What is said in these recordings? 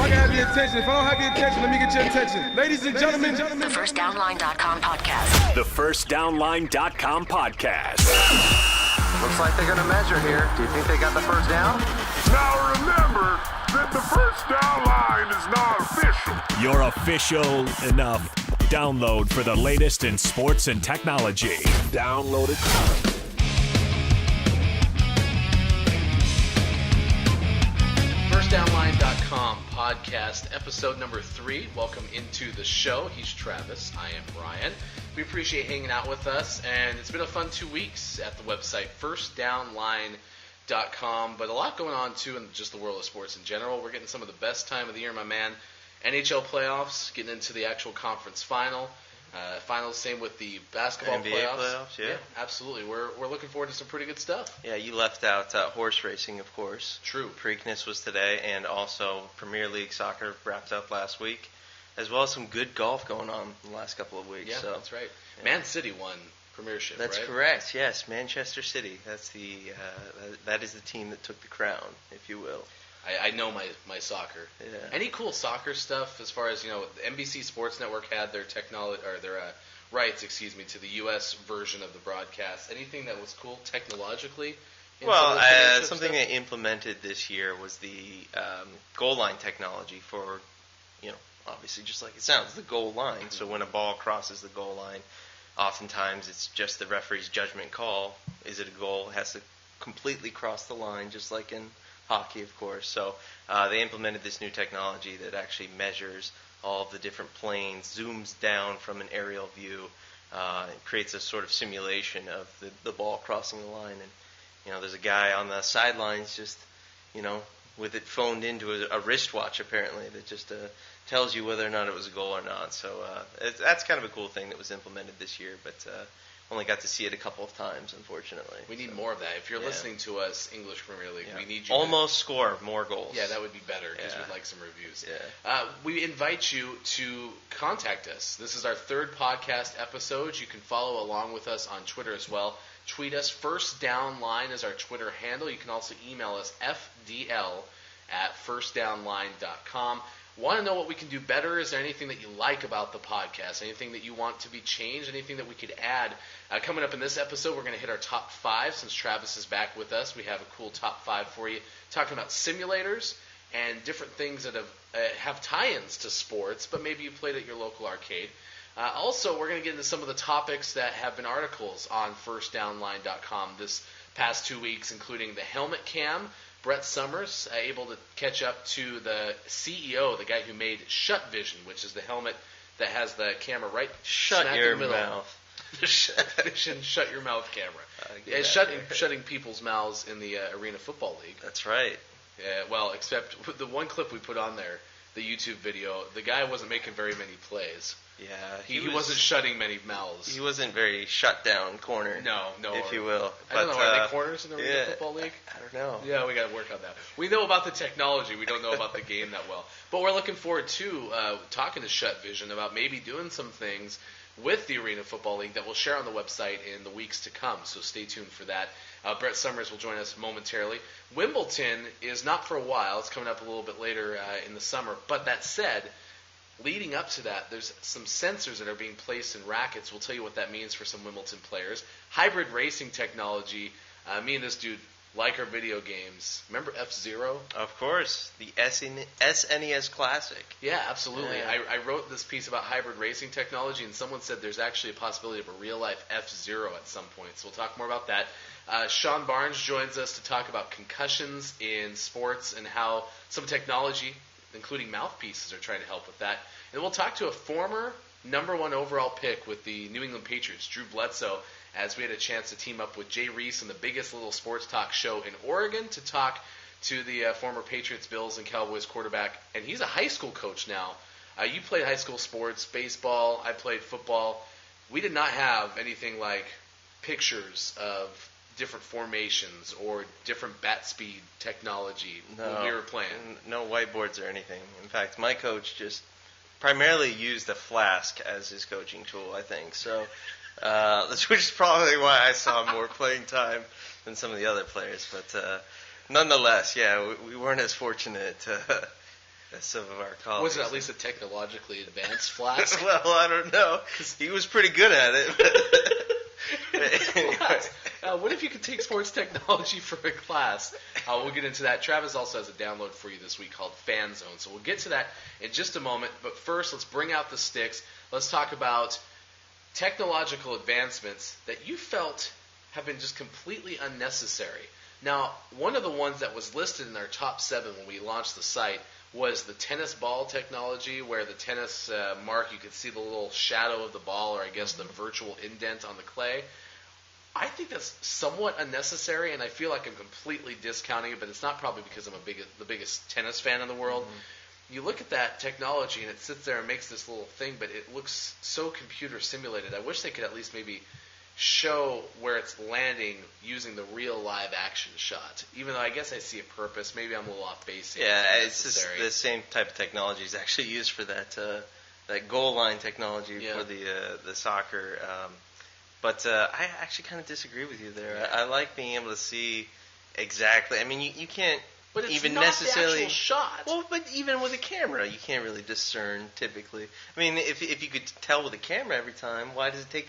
I can have your attention. If I don't have your attention, let me get your attention. Ladies and gentlemen. The FirstDownline.com podcast. The FirstDownline.com podcast. Looks like they're going to measure here. Do you think they got the first down? Now remember that the first down line is not official. Your official enough download for the latest in sports and technology. Download it. FirstDownline.com podcast, episode number 3. Welcome into the show. He's Travis. I am Ryan. We appreciate hanging out with us, and it's been a fun 2 weeks at the website, FirstDownline.com, but a lot going on, too, in just the world of sports in general. We're getting some of the best time of the year, my man. NHL playoffs, getting into the actual conference finals, same with the basketball NBA playoffs, yeah. Absolutely. We're looking forward to some pretty good stuff. Yeah, you left out horse racing, of course. True. Preakness was today, and also Premier League soccer wrapped up last week, as well as some good golf going on in the last couple of weeks. Yeah, so, that's right. Yeah. Man City won Premiership, That's right? correct, yes. Manchester City. That's that is the team that took the crown, if you will. I know my soccer. Yeah. Any cool soccer stuff as far as, the NBC Sports Network had their technology or their rights, to the U.S. version of the broadcast. Anything that was cool technologically? Well, something they implemented this year was the goal line technology for, obviously just like it sounds, the goal line. Mm-hmm. So when a ball crosses the goal line, oftentimes it's just the referee's judgment call. Is it a goal? It has to completely cross the line, just like in hockey, of course. So they implemented this new technology that actually measures all of the different planes, zooms down from an aerial view, creates a sort of simulation of the ball crossing the line. And, there's a guy on the sidelines just, with it phoned into a wristwatch, apparently, that just tells you whether or not it was a goal or not. So that's kind of a cool thing that was implemented this year, but only got to see it a couple of times, unfortunately. We need more of that. If you're listening to us, English Premier League, we need you almost score more goals. Yeah, that would be better because we'd like some reviews. Yeah. We invite you to contact us. This is our 3rd podcast episode. You can follow along with us on Twitter as well. Tweet us. FirstDownline is our Twitter handle. You can also email us fdl@firstdownline.com. Want to know what we can do better? Is there anything that you like about the podcast? Anything that you want to be changed? Anything that we could add? Coming up in this episode, we're going to hit our top 5 since Travis is back with us. We have a cool top 5 for you, talking about simulators and different things that have tie-ins to sports, but maybe you played at your local arcade. Also, we're going to get into some of the topics that have been articles on FirstDownline.com this past 2 weeks, including the helmet cam. Brett Sommers able to catch up to the CEO, the guy who made SchuttVision, which is the helmet that has the camera right Shut smack your in the middle. mouth. The SchuttVision Shut Your Mouth camera. Shutting people's mouths in the Arena Football League. That's right. Well, except the one clip we put on there, the YouTube video, the guy wasn't making very many plays. Yeah, he wasn't shutting many mouths. He wasn't very shut down corner. No, if you will. I don't know. Are they corners in the Arena Football League? I don't know. Yeah, we got to work on that. We know about the technology. We don't know about the game that well. But we're looking forward to talking to SchuttVision about maybe doing some things with the Arena Football League that we'll share on the website in the weeks to come. So stay tuned for that. Brett Sommers will join us momentarily. Wimbledon is not for a while. It's coming up a little bit later in the summer. But that said, leading up to that, there's some sensors that are being placed in rackets. We'll tell you what that means for some Wimbledon players. Hybrid racing technology. Me and this dude like our video games. Remember F-Zero? Of course. The SNES Classic. Yeah, absolutely. Yeah. I wrote this piece about hybrid racing technology, and someone said there's actually a possibility of a real-life F-Zero at some point. So we'll talk more about that. Shawn Barnes joins us to talk about concussions in sports and how some technology, including mouthpieces, are trying to help with that. And we'll talk to a former number 1 overall pick with the New England Patriots, Drew Bledsoe, as we had a chance to team up with Jay Reese on the biggest little sports talk show in Oregon to talk to the former Patriots, Bills, and Cowboys quarterback. And he's a high school coach now. You played high school sports, baseball. I played football. We did not have anything like pictures of different formations or different bat speed technology when we were playing. No whiteboards or anything. In fact, my coach just primarily used a flask as his coaching tool, I think. So which is probably why I saw more playing time than some of the other players. But nonetheless, yeah, we weren't as fortunate some of our colleagues. Was it at least a technologically advanced flask? Well, I don't know. He was pretty good at it. What if you could take sports technology for a class? We'll get into that. Travis also has a download for you this week called Fan Zone, so we'll get to that in just a moment. But first, let's bring out the sticks. Let's talk about technological advancements that you felt have been just completely unnecessary. Now, one of the ones that was listed in our top 7 when we launched the site was the tennis ball technology, where the tennis mark, you could see the little shadow of the ball, or I guess the virtual indent on the clay. I think that's somewhat unnecessary, and I feel like I'm completely discounting it, but it's not probably because I'm the biggest tennis fan in the world. Mm-hmm. You look at that technology, and it sits there and makes this little thing, but it looks so computer simulated. I wish they could at least maybe show where it's landing using the real live action shot. Even though I guess I see a purpose. Maybe I'm a little off base. Yeah, it's just the same type of technology is actually used for that goal line technology for the soccer. But I actually kind of disagree with you there. Yeah. I like being able to see exactly. I mean, you can't but it's even not necessarily the actual shot. Well, but even with a camera, you can't really discern typically. I mean, if you could tell with a camera every time, why does it take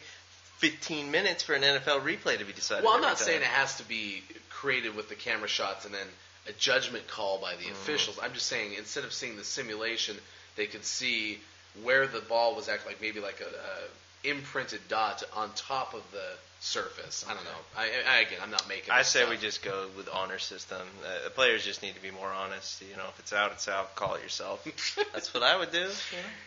15 minutes for an NFL replay to be decided? Well, I'm not saying it has to be created with the camera shots and then a judgment call by the officials. I'm just saying instead of seeing the simulation, they could see where the ball was actually, like maybe like a imprinted dot on top of the surface. I don't know. Again, I'm not making. I say we just go with honor system. The players just need to be more honest. You know, if it's out, it's out. Call it yourself. That's what I would do.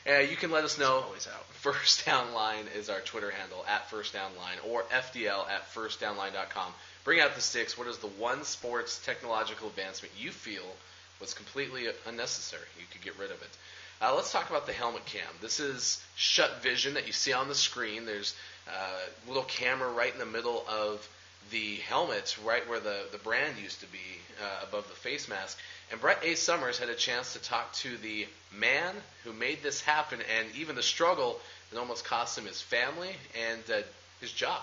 You can let us know. It's always out. First Down Line is our Twitter handle at First Down Line, or FDL at FirstDownLine.com. Bring out the sticks. What is the one sports technological advancement you feel was completely unnecessary? You could get rid of it. Let's talk about the helmet cam. This is SchuttVision that you see on the screen. There's a little camera right in the middle of the helmet, right where the brand used to be above the face mask. And Brett A. Sommers had a chance to talk to the man who made this happen, and even the struggle that almost cost him his family and his job.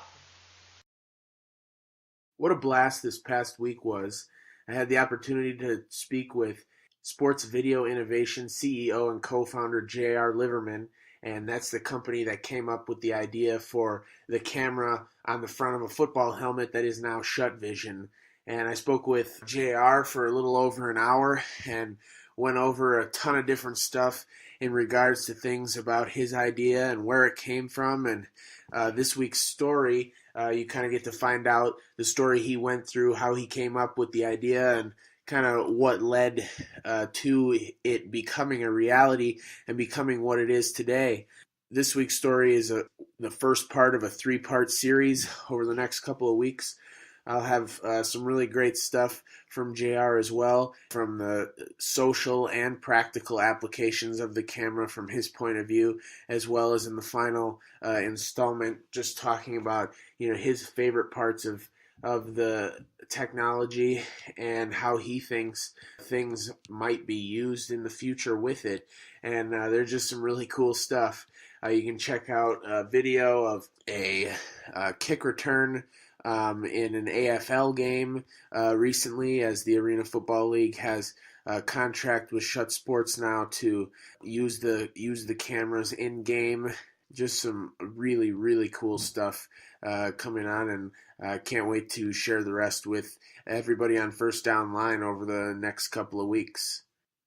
What a blast this past week was. I had the opportunity to speak with Sports Video Innovation CEO and co-founder J.R. Liverman, and that's the company that came up with the idea for the camera on the front of a football helmet that is now SchuttVision. And I spoke with J.R. for a little over an hour and went over a ton of different stuff in regards to things about his idea and where it came from. And this week's story, you kind of get to find out the story he went through, how he came up with the idea, and kind of what led to it becoming a reality and becoming what it is today. This week's story is the first part of a 3-part series over the next couple of weeks. I'll have some really great stuff from JR as well, from the social and practical applications of the camera from his point of view, as well as in the final installment, just talking about his favorite parts of the technology and how he thinks things might be used in the future with it. And there's just some really cool stuff. You can check out a video of a kick return in an AFL game recently, as the Arena Football League has a contract with Schutt Sports now to use the cameras in game. Just some really, really cool stuff coming on, and I can't wait to share the rest with everybody on First Down Line over the next couple of weeks.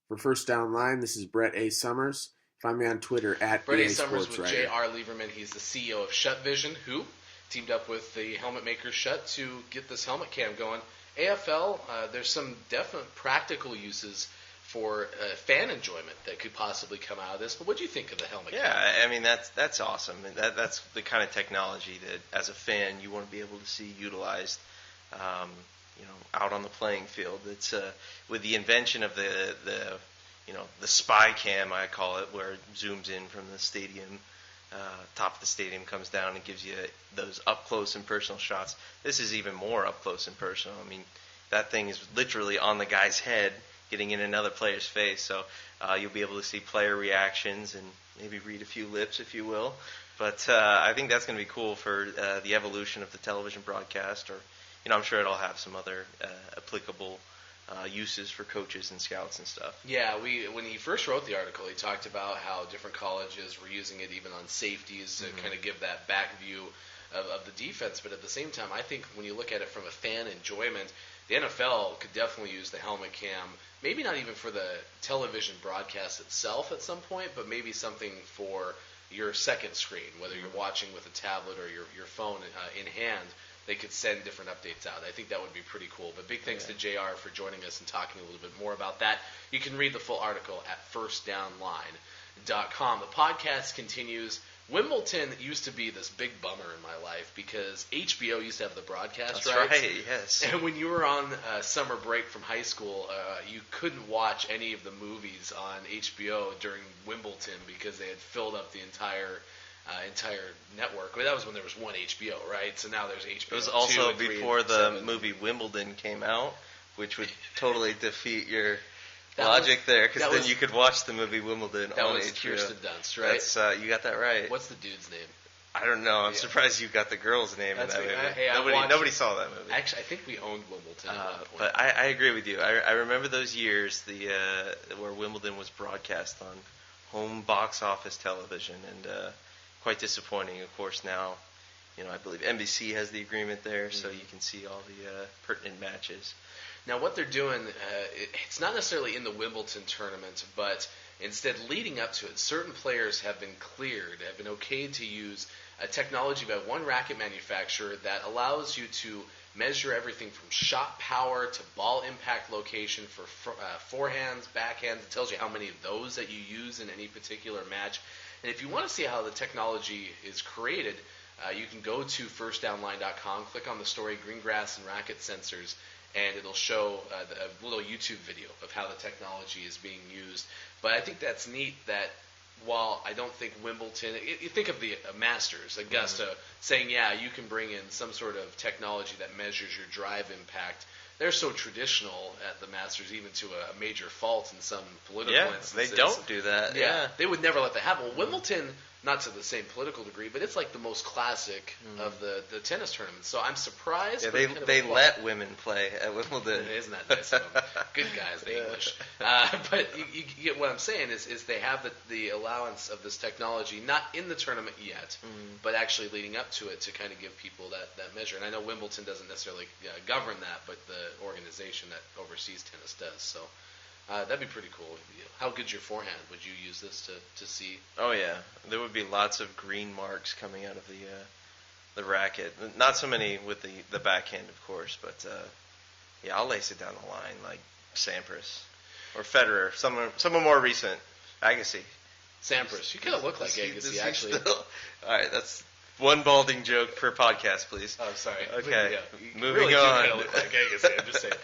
For First Down Line, this is Brett A. Sommers. Find me on Twitter at Brett A. Sommers with J.R. Lieberman. He's the CEO of SchuttVision, who teamed up with the helmet maker Schutt to get this helmet cam going. AFL, there's some definite practical uses for fan enjoyment that could possibly come out of this. But what do you think of the helmet cam? Yeah, I mean, that's awesome. That's the kind of technology that, as a fan, you want to be able to see utilized, out on the playing field. It's with the invention of the spy cam, I call it, where it zooms in from the stadium, top of the stadium, comes down and gives you those up close and personal shots. This is even more up close and personal. I mean, that thing is literally on the guy's head, getting in another player's face. So you'll be able to see player reactions and maybe read a few lips, if you will. But I think that's going to be cool for the evolution of the television broadcast. Or, I'm sure it'll have some other applicable uses for coaches and scouts and stuff. Yeah, when he first wrote the article, he talked about how different colleges were using it even on safeties to kind of give that back view of the defense. But at the same time, I think when you look at it from a fan enjoyment, the NFL could definitely use the helmet cam, maybe not even for the television broadcast itself at some point, but maybe something for your second screen, whether you're watching with a tablet or your phone in hand. They could send different updates out. I think that would be pretty cool. But big thanks to JR for joining us and talking a little bit more about that. You can read the full article at FirstDownLine.com. The podcast continues. Wimbledon used to be this big bummer in my life because HBO used to have the broadcast rights. That's right, yes. And when you were on summer break from high school, you couldn't watch any of the movies on HBO during Wimbledon because they had filled up the entire network. Well, that was when there was one HBO, right? So now there's HBO. It was also 2, 3, before the 7. movie Wimbledon came out, which would totally defeat your logic there, because then you could watch the movie Wimbledon that on was HBO. Kirsten Dunst, right? That's, you got that right. What's the dude's name? I don't know. I'm surprised you got the girl's name in that movie. Nobody saw that movie. Actually, I think we owned Wimbledon at one point. But I agree with you. I remember those years where Wimbledon was broadcast on home box office television, and quite disappointing. Of course, now, I believe NBC has the agreement there, so you can see all the pertinent matches. Now, what they're doing, it's not necessarily in the Wimbledon tournament, but instead leading up to it, certain players have been cleared, have been okayed to use a technology by one racket manufacturer that allows you to measure everything from shot power to ball impact location for forehands, backhands. It tells you how many of those that you use in any particular match. And if you want to see how the technology is created, you can go to FirstDownLine.com, click on the story, Green Grass and Racket Sensors, and it'll show a little YouTube video of how the technology is being used. But I think that's neat that while I don't think Wimbledon, you think of the Masters, Augusta, saying, yeah, you can bring in some sort of technology that measures your drive impact. They're so traditional at the Masters, even to a major fault in some political instances. They don't do that. Yeah. They would never let that happen. Well, Wimbledon, not to the same political degree, but it's like the most classic of the tennis tournaments. So I'm surprised. Yeah, they let women play at Wimbledon. Isn't that nice of them? Good guys, the English. But you get what I'm saying is they have the allowance of this technology, not in the tournament yet, but actually leading up to it to kind of give people that measure. And I know Wimbledon doesn't necessarily govern that, but the organization that oversees tennis does. So that'd be pretty cool. How good's your forehand? Would you use this to see? Oh yeah, there would be lots of green marks coming out of the racket. Not so many with the backhand, of course, but I'll lace it down the line like Sampras or Federer. Someone more recent, Agassi. Sampras. You kind of look like Agassi, actually. All right, that's one balding joke per podcast, please. Oh, sorry. Okay, You moving really on. do kind of look like Agassi, I'm just saying.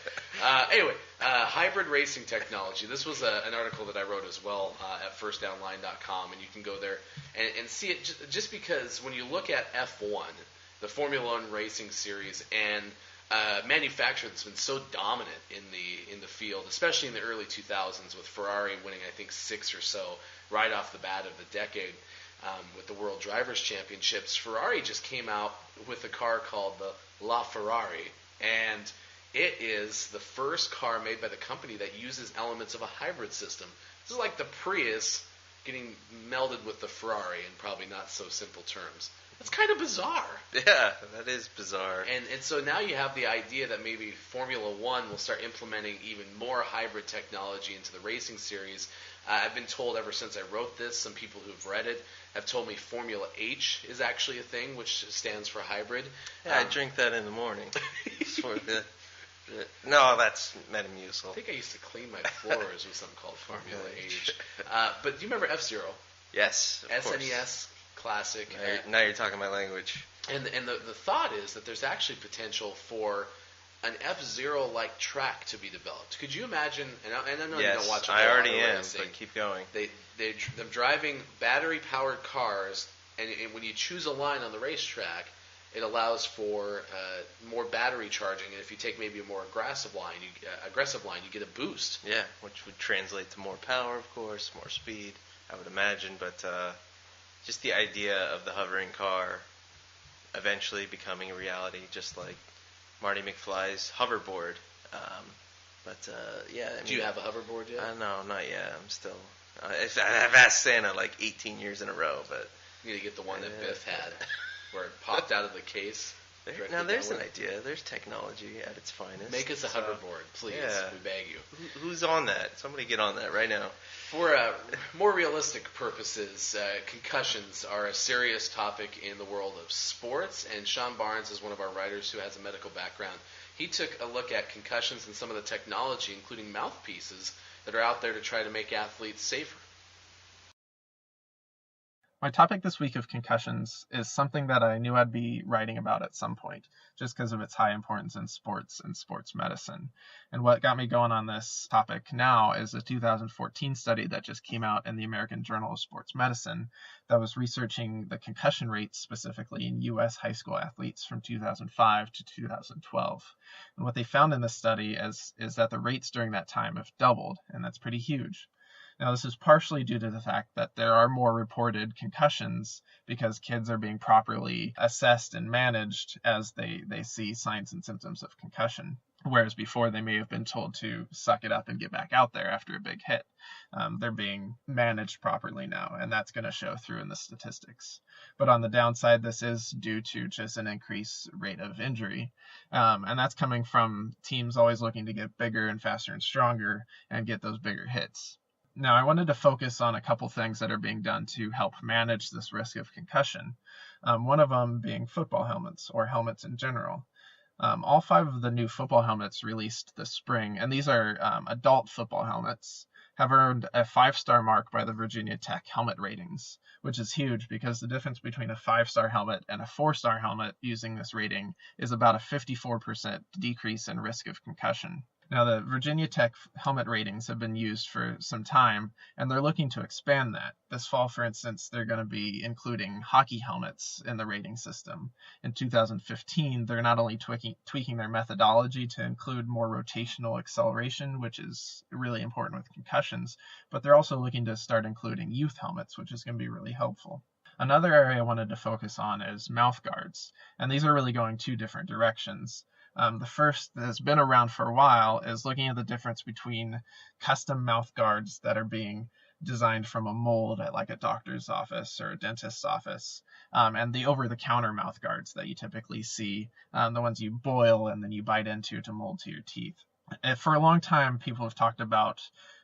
Anyway, hybrid racing technology. This was an article that I wrote as well at FirstDownLine.com, and you can go there and see it just because when you look at F1, the Formula One racing series, and manufacturer that's been so dominant in the field, especially in the early 2000s, with Ferrari winning, I think, 6 or so right off the bat of the decade. With the World Drivers' Championships, Ferrari just came out with a car called the LaFerrari, and it is the first car made by the company that uses elements of a hybrid system. This is like the Prius getting melded with the Ferrari in probably not so simple terms. That's kind of bizarre. Yeah, that is bizarre. And so now you have the idea that maybe Formula One will start implementing even more hybrid technology into the racing series. I've been told ever since I wrote this, some people who've read it have told me Formula H is actually a thing, which stands for hybrid. Yeah, I drink that in the morning. No, that's Metamucil. I think I used to clean my floors with something called Formula H. But do you remember F-Zero? Yes, of course. SNES Classic. Now you're talking my language. And the thought is that there's actually potential for an F-Zero-like track to be developed. Could you imagine? And I know you don't watch. I already am. But keep going. They're driving battery-powered cars, and when you choose a line on the racetrack, it allows for more battery charging. And if you take maybe a more aggressive line, you get a boost. Yeah, which would translate to more power, of course, more speed, I would imagine. But just the idea of the hovering car eventually becoming a reality, just like Marty McFly's hoverboard. But yeah. Do you have a hoverboard yet? No, not yet. I'm still. I've asked Santa like 18 years in a row, but You need to get the one that Biff had, where it popped out of the case. now there's an idea. There's technology at its finest. Make us a hoverboard, please. Yeah. We beg you. Who's on that? Somebody get on that right now. For more realistic purposes, concussions are a serious topic in the world of sports, and Shawn Barnes is one of our writers who has a medical background. He took a look at concussions and some of the technology, including mouthpieces, that are out there to try to make athletes safer. My topic this week of concussions is something that I knew I'd be writing about at some point, just because of its high importance in sports and sports medicine. And what got me going on this topic now is a 2014 study that just came out in the American Journal of Sports Medicine that was researching the concussion rates specifically in U.S. high school athletes from 2005 to 2012. And what they found in this study is that the rates during that time have doubled, and that's pretty huge. Now, this is partially due to the fact that there are more reported concussions because kids are being properly assessed and managed as they see signs and symptoms of concussion, whereas before they may have been told to suck it up and get back out there after a big hit. They're being managed properly now, and that's going to show through in the statistics. But on the downside, this is due to just an increased rate of injury, and that's coming from teams always looking to get bigger and faster and stronger and get those bigger hits. Now, I wanted to focus on a couple things that are being done to help manage this risk of concussion. One of them being football helmets, or helmets in general. All 5 of the new football helmets released this spring, and these are adult football helmets, have earned a 5-star mark by the Virginia Tech helmet ratings, which is huge because the difference between a 5-star helmet and a 4-star helmet using this rating is about a 54% decrease in risk of concussion. Now, the Virginia Tech helmet ratings have been used for some time, and they're looking to expand that. This fall, for instance, they're going to be including hockey helmets in the rating system. In 2015, they're not only tweaking their methodology to include more rotational acceleration, which is really important with concussions, but they're also looking to start including youth helmets, which is going to be really helpful. Another area I wanted to focus on is mouth guards, and these are really going 2 different directions. The first that has been around for a while is looking at the difference between custom mouth guards that are being designed from a mold at like a doctor's office or a dentist's office, and the over-the-counter mouth guards that you typically see, the ones you boil and then you bite into to mold to your teeth. And for a long time, people have talked about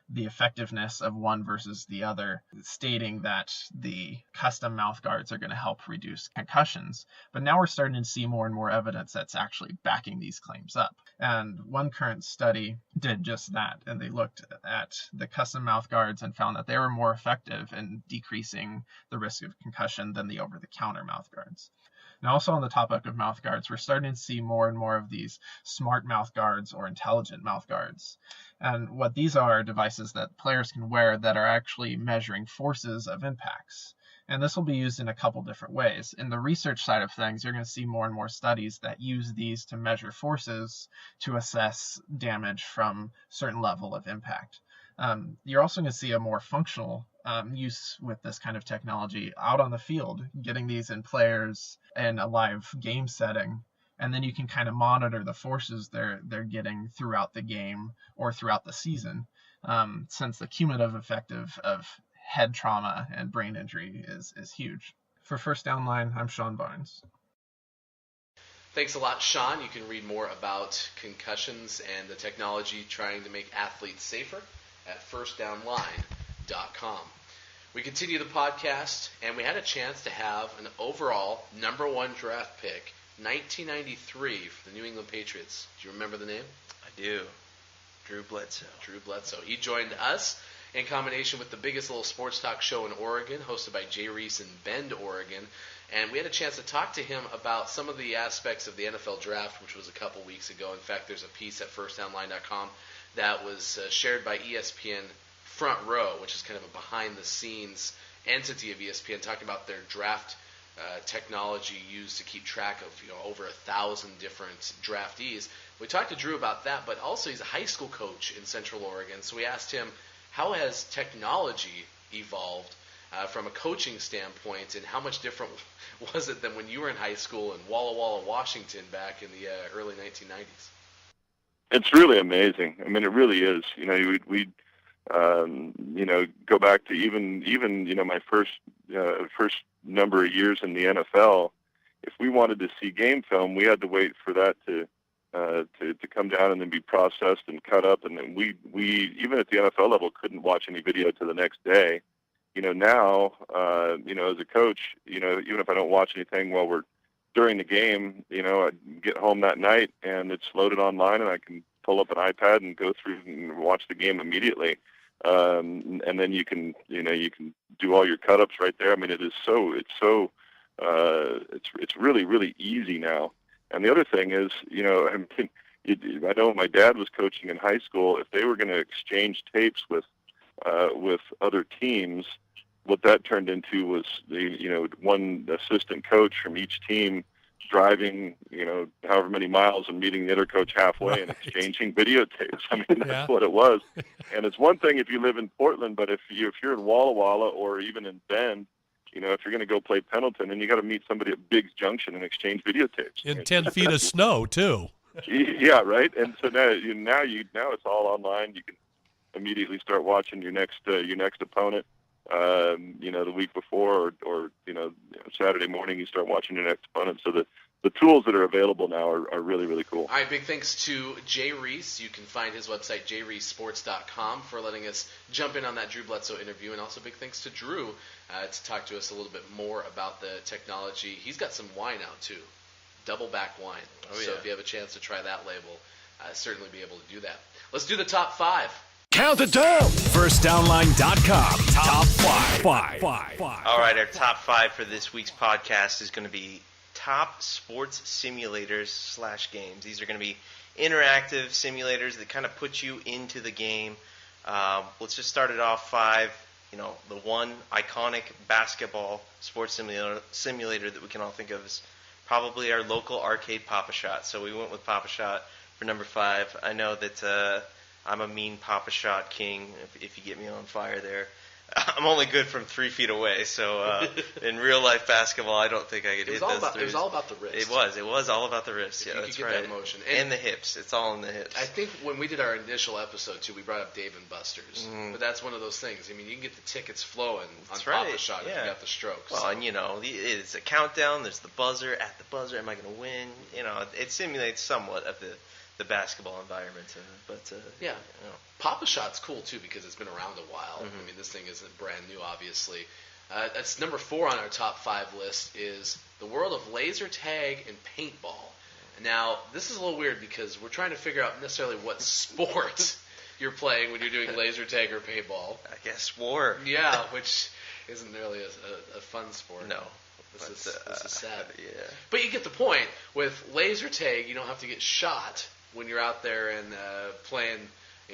the effectiveness of one versus the other, stating that the custom mouth guards are going to help reduce concussions. But now we're starting to see more and more evidence that's actually backing these claims up. And one current study did just that, and they looked at the custom mouth guards and found that they were more effective in decreasing the risk of concussion than the over-the-counter mouth guards. Now, also on the topic of mouth guards, we're starting to see more and more of these smart mouth guards or intelligent mouth guards. And what these are devices that players can wear that are actually measuring forces of impacts. And this will be used in a couple different ways. In the research side of things, you're going to see more and more studies that use these to measure forces to assess damage from a certain level of impact. You're also going to see a more functional use with this kind of technology out on the field, getting these in players in a live game setting, and then you can kind of monitor the forces they're getting throughout the game or throughout the season, since the cumulative effect of head trauma and brain injury is huge. For First Down Line, I'm Shawn Barnes. Thanks a lot, Shawn. You can read more about concussions and the technology trying to make athletes safer at FirstDownLine.com. We continue the podcast, and we had a chance to have an overall number 1 draft pick, 1993, for the New England Patriots. Do you remember the name? I do. Drew Bledsoe. Drew Bledsoe. He joined us in combination with the biggest little sports talk show in Oregon, hosted by Jay Reese in Bend, Oregon. And we had a chance to talk to him about some of the aspects of the NFL draft, which was a couple weeks ago. In fact, there's a piece at FirstDownLine.com that was shared by ESPN Front Row, which is kind of a behind-the-scenes entity of ESPN, talking about their draft technology used to keep track of over 1,000 different draftees. We talked to Drew about that, but also he's a high school coach in Central Oregon, so we asked him, how has technology evolved from a coaching standpoint, and how much different was it than when you were in high school in Walla Walla, Washington back in the early 1990s? It's really amazing. I mean, it really is. We go back to even my first number of years in the NFL. If we wanted to see game film, we had to wait for that to come down and then be processed and cut up, and then we even at the NFL level couldn't watch any video to the next day. Now, as a coach, even if I don't watch anything while we're during the game, I get home that night and it's loaded online, and I can pull up an iPad and go through and watch the game immediately. And then you can do all your cut-ups right there. I mean, it's really, really easy now. And the other thing is, I know when my dad was coaching in high school, if they were going to exchange tapes with other teams, what that turned into was one assistant coach from each team driving, however many miles and meeting the other coach halfway and exchanging videotapes. I mean, that's what it was. And it's one thing if you live in Portland, but if you're in Walla Walla or even in Bend, if you're going to go play Pendleton, then you got to meet somebody at Biggs Junction and exchange videotapes. In 10 feet of snow, too. Yeah, right. And so now it's all online. You can immediately start watching your next opponent. The week before, or Saturday morning, you start watching your next opponent. So the tools that are available now are really, really cool. All right, big thanks to Jay Reese. You can find his website, jreesesports.com, for letting us jump in on that Drew Bledsoe interview. And also big thanks to Drew to talk to us a little bit more about the technology. He's got some wine out, too. Double back wine. So if you have a chance to try that label, certainly be able to do that. Let's do the top 5. Count it down. FirstDownline.com. Top 5. All right, our top 5 for this week's podcast is going to be top sports simulators / games. These are going to be interactive simulators that kind of put you into the game. Let's just start it off 5. The one iconic basketball sports simulator that we can all think of is probably our local arcade Pop-A-Shot. So we went with Pop-A-Shot for number 5. I know that I'm a mean Pop-A-Shot king, if you get me on fire there. I'm only good from 3 feet away, so in real-life basketball, I don't think I could hit those threes. It was all about the wrist. It was all about the wrist, yeah, that's right. That motion. And the hips. It's all in the hips. I think when we did our initial episode, too, we brought up Dave & Buster's. But that's one of those things. I mean, you can get the tickets flowing on Pop-A-Shot if you got the strokes. Well, and, it's a countdown. There's the buzzer. At the buzzer, am I going to win? It simulates somewhat of the basketball environment, Pop-A-Shot's cool too because it's been around a while. I mean, this thing isn't brand new, obviously. That's number 4 on our top 5 list is the world of laser tag and paintball. Now, this is a little weird because we're trying to figure out necessarily what sport you're playing when you're doing laser tag or paintball. I guess war. Yeah, which isn't really a fun sport. No. This is sad. Yeah. But you get the point. With laser tag, you don't have to get shot when you're out there and playing.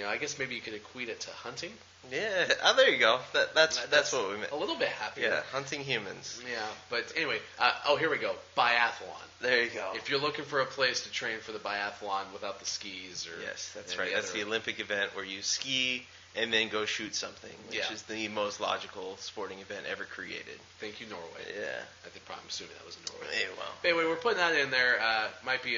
I guess maybe you could equate it to hunting. Yeah. Oh, there you go. That's what we meant. A little bit happier. Yeah, hunting humans. Yeah. But anyway, here we go. Biathlon. There you go. If you're looking for a place to train for the biathlon without the skis or yes, that's right. That's the Olympic event where you ski and then go shoot something, which is the most logical sporting event ever created. Thank you, Norway. Yeah. I'm assuming that was in Norway. Yeah, well. Anyway, we're putting that in there. Might be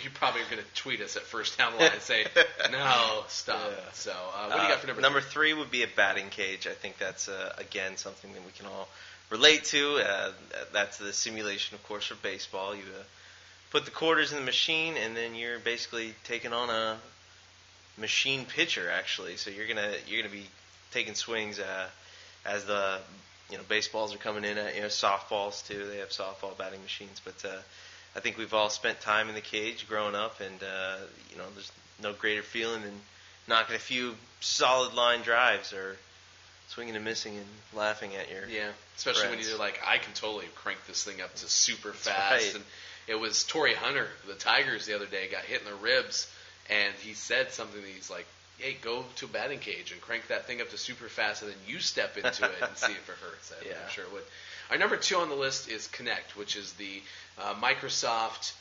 you probably are going to tweet us at First Down Line and say, no, stop. Yeah. So what do you got for number 3? 3 would be a batting cage. I think that's, again, something that we can all relate to. That's the simulation, of course, for baseball. You put the quarters in the machine, and then you're basically taking on a machine pitcher, actually. So you're gonna be taking swings as the baseballs are coming in. Softballs too. They have softball batting machines, but I think we've all spent time in the cage growing up, and there's no greater feeling than knocking a few solid line drives or swinging and missing and laughing at your especially friends. When you're like, I can totally crank this thing up to super fast. Right. And it was Torrey Hunter, the Tigers, the other day got hit in the ribs, and he said something that he's like, hey, go to a batting cage and crank that thing up to super fast, and then you step into it and see if it hurts. I'm sure it would. Our number 2 on the list is Kinect, which is the Microsoft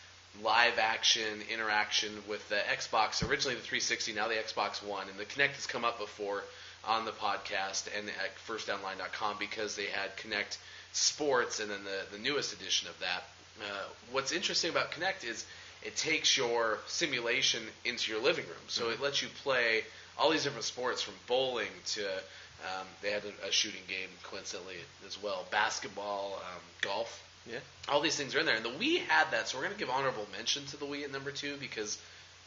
live action interaction with the Xbox, originally the 360, now the Xbox One. And the Kinect has come up before on the podcast and at FirstDownline.com because they had Kinect Sports and then the newest edition of that. What's interesting about Kinect is it takes your simulation into your living room. So it lets you play all these different sports, from bowling to they had a shooting game coincidentally as well, basketball, golf. Yeah. All these things are in there. And the Wii had that, so we're going to give honorable mention to the Wii at number 2 because,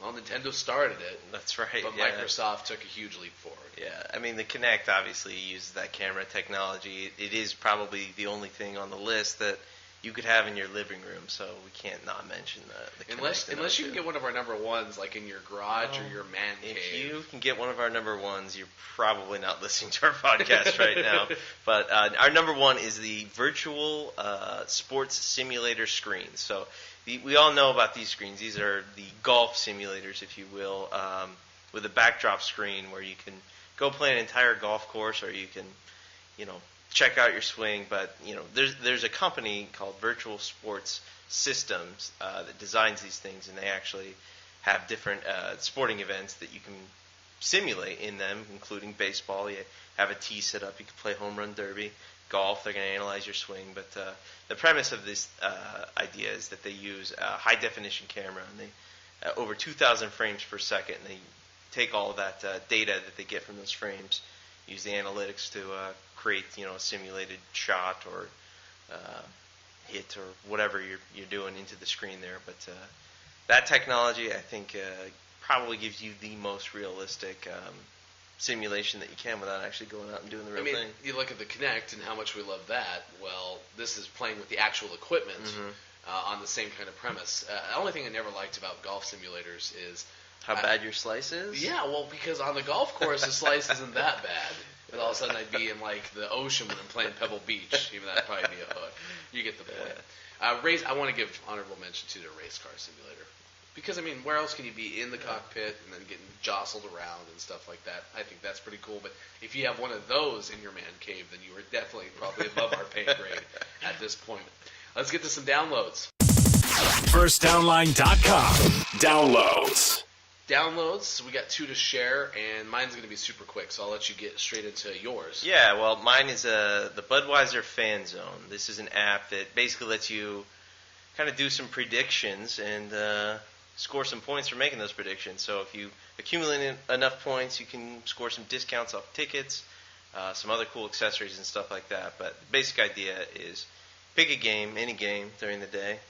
well, Nintendo started it. That's right. But yeah. Microsoft took a huge leap forward. Yeah, I mean, the Kinect obviously uses that camera technology. It is probably the only thing on the list that you could have in your living room, so we can't not mention the Kinect. Unless you can get one of our number 1s, like in your garage or your man cave. If you can get one of our number 1s, you're probably not listening to our podcast right now. But our number 1 is the virtual sports simulator screen. So we all know about these screens. These are the golf simulators, if you will, with a backdrop screen where you can go play an entire golf course, or you can, check out your swing. But there's a company called Virtual Sports Systems that designs these things, and they actually have different sporting events that you can simulate in them, including baseball. You have a tee set up, you can play home run derby. Golf, they're going to analyze your swing. But the premise of this idea is that they use a high definition camera, and they over 2,000 frames per second, and they take all of that data that they get from those frames, use the analytics to create a simulated shot or hit or whatever you're doing into the screen there. But that technology, I think, probably gives you the most realistic simulation that you can without actually going out and doing the real thing. You look at the Kinect and how much we love that. Well, this is playing with the actual equipment on the same kind of premise. The only thing I never liked about golf simulators is how bad your slice is? Yeah, well, because on the golf course, the slice isn't that bad. But all of a sudden, I'd be in, the ocean when I'm playing Pebble Beach. Even that'd probably be a hook. You get the point. I want to give honorable mention to the race car simulator. Because, where else can you be in the cockpit and then getting jostled around and stuff like that? I think that's pretty cool. But if you have one of those in your man cave, then you are definitely probably above our pay grade at this point. Let's get to some downloads. FirstDownline.com. Downloads. Downloads, we got 2 to share, and mine's going to be super quick, so I'll let you get straight into yours. Yeah, well, mine is the Budweiser Fan Zone. This is an app that basically lets you kind of do some predictions and score some points for making those predictions. So if you accumulate enough points, you can score some discounts off tickets, some other cool accessories and stuff like that. But the basic idea is pick a game, any game during the day,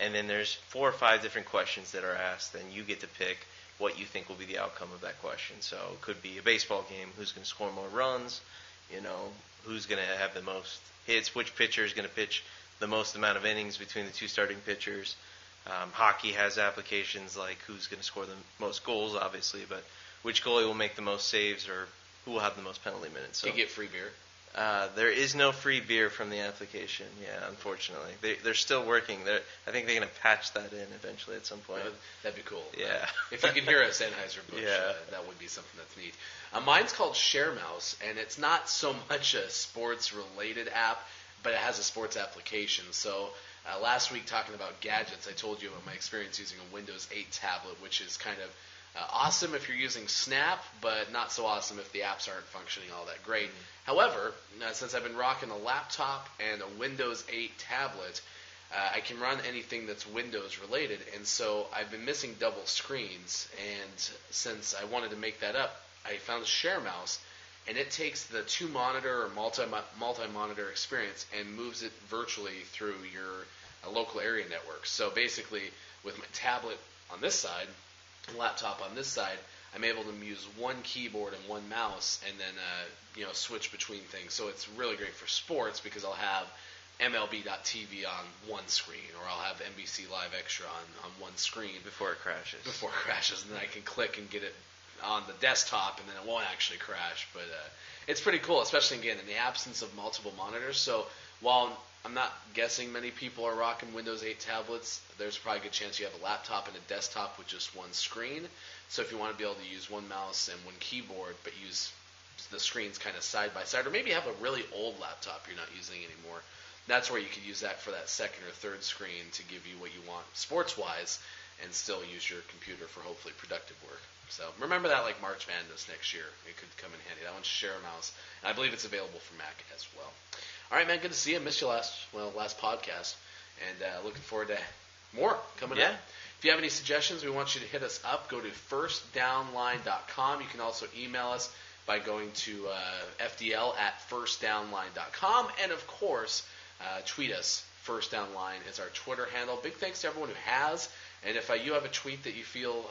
and then there's 4 or 5 different questions that are asked, and you get to pick what you think will be the outcome of that question. So it could be a baseball game, who's going to score more runs, who's going to have the most hits, which pitcher is going to pitch the most amount of innings between the 2 starting pitchers. Hockey has applications like who's going to score the most goals, obviously, but which goalie will make the most saves, or who will have the most penalty minutes. So you get free beer? There is no free beer from the application, unfortunately. They're still working. I think they're going to patch that in eventually at some point. That'd be cool. Yeah. If you could hear us, Anheuser-Busch, that would be something that's neat. Mine's called ShareMouse, and it's not so much a sports-related app, but it has a sports application. So last week, talking about gadgets, I told you about my experience using a Windows 8 tablet, which is kind of awesome if you're using Snap, but not so awesome if the apps aren't functioning all that great. However, since I've been rocking a laptop and a Windows 8 tablet, I can run anything that's Windows related, and so I've been missing double screens, and since I wanted to make that up, I found ShareMouse, and it takes the 2-monitor or multi-monitor experience and moves it virtually through your local area network. So basically, with my tablet on this side, laptop on this side, I'm able to use one keyboard and one mouse, and then switch between things. So it's really great for sports because I'll have MLB.TV on one screen, or I'll have NBC Live Extra on one screen before it crashes. And then I can click and get it on the desktop, and then it won't actually crash. But it's pretty cool, especially again in the absence of multiple monitors. So while I'm not guessing many people are rocking Windows 8 tablets, there's probably a good chance you have a laptop and a desktop with just one screen. So if you want to be able to use one mouse and one keyboard, but use the screens kind of side by side, or maybe have a really old laptop you're not using anymore, that's where you could use that for that second or third screen to give you what you want sports-wise and still use your computer for hopefully productive work. So remember that like March Madness next year. It could come in handy. That one's ShareMouse, and I believe it's available for Mac as well. All right, man, good to see you. Missed you last podcast, and looking forward to More coming up. If you have any suggestions, we want you to hit us up. Go to FirstDownline.com. You can also email us by going to FDL@FirstDownline.com. And, of course, tweet us. FirstDownline is our Twitter handle. Big thanks to everyone who has. And if you have a tweet that you feel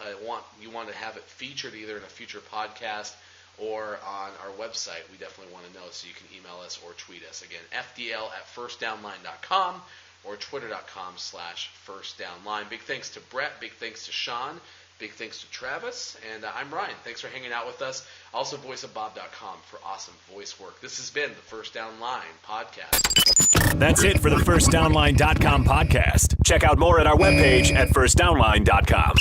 you want to have it featured either in a future podcast or on our website, we definitely want to know, so you can email us or tweet us. Again, FDL@FirstDownline.com or Twitter.com/FirstDownline. Big thanks to Brett. Big thanks to Shawn. Big thanks to Travis. And I'm Ryan. Thanks for hanging out with us. Also, voiceofbob.com for awesome voice work. This has been the First Down Line podcast. That's it for the FirstDownline.com podcast. Check out more at our webpage at FirstDownline.com.